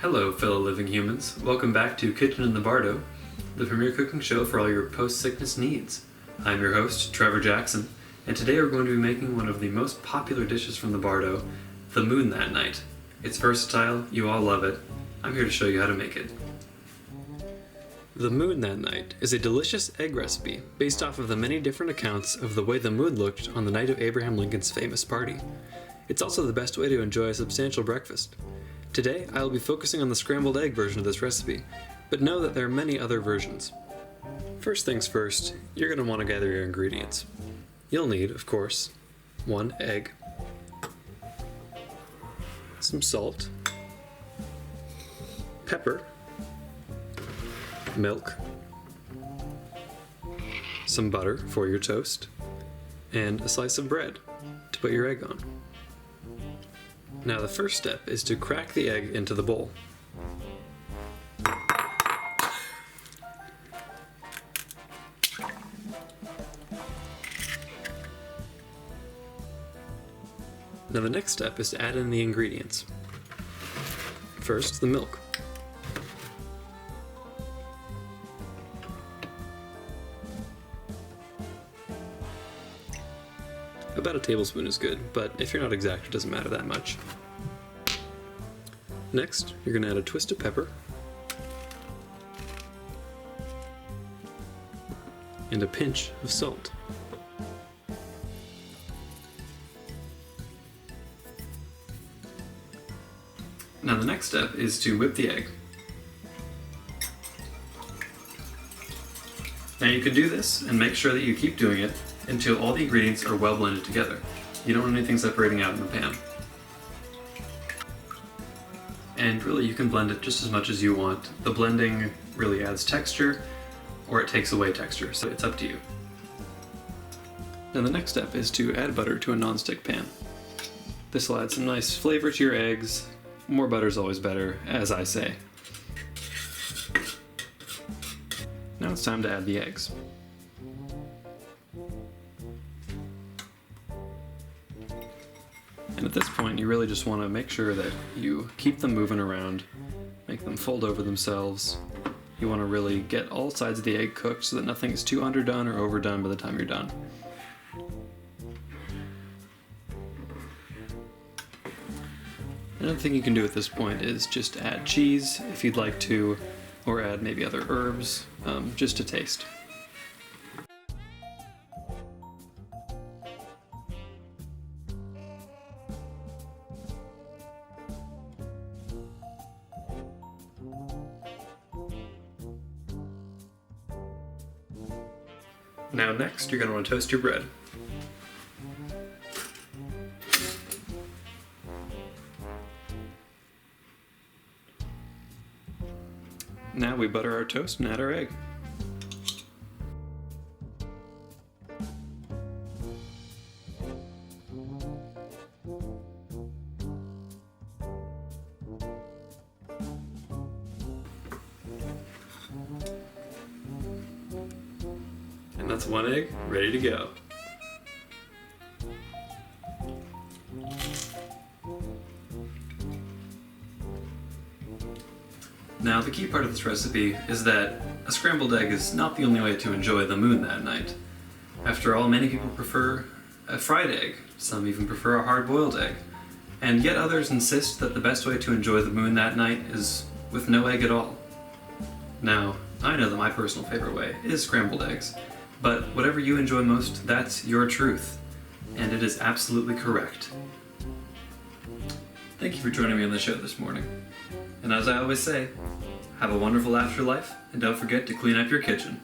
Hello, fellow living humans. Welcome back to Kitchen in the Bardo, the premier cooking show for all your post-sickness needs. I'm your host, Trevor Jackson, and today we're going to be making one of the most popular dishes from the Bardo, the moon that night. It's versatile, you all love it. I'm here to show you how to make it. The moon that night is a delicious egg recipe based off of the many different accounts of the way the moon looked on the night of Abraham Lincoln's famous party. It's also the best way to enjoy a substantial breakfast. Today, I will be focusing on the scrambled egg version of this recipe, but know that there are many other versions. First things first, you're going to want to gather your ingredients. You'll need, of course, 1 egg, some salt, pepper, milk, some butter for your toast, and a slice of bread to put your egg on. Now the first step is to crack the egg into the bowl. Now the next step is to add in the ingredients. First, the milk. About a tablespoon is good, but if you're not exact, it doesn't matter that much. Next, you're going to add a twist of pepper and a pinch of salt. Now the next step is to whip the egg. Now you can do this and make sure that you keep doing it until all the ingredients are well blended together. You don't want anything separating out in the pan. And really you can blend it just as much as you want. The blending really adds texture or it takes away texture, so it's up to you. Now the next step is to add butter to a non-stick pan. This will add some nice flavor to your eggs. More butter is always better, as I say. Now it's time to add the eggs. And at this point, you really just want to make sure that you keep them moving around, make them fold over themselves. You want to really get all sides of the egg cooked so that nothing is too underdone or overdone by the time you're done. Another thing you can do at this point is just add cheese if you'd like to, or add maybe other herbs, just to taste. Now next, you're going to want to toast your bread. Now we butter our toast and add our egg. And that's 1 egg ready to go. Now the key part of this recipe is that a scrambled egg is not the only way to enjoy the moon that night. After all, many people prefer a fried egg, some even prefer a hard-boiled egg, and yet others insist that the best way to enjoy the moon that night is with no egg at all. Now, I know that my personal favorite way is scrambled eggs, but whatever you enjoy most, that's your truth, and it is absolutely correct. Thank you for joining me on the show this morning. And as I always say, have a wonderful afterlife, and don't forget to clean up your kitchen.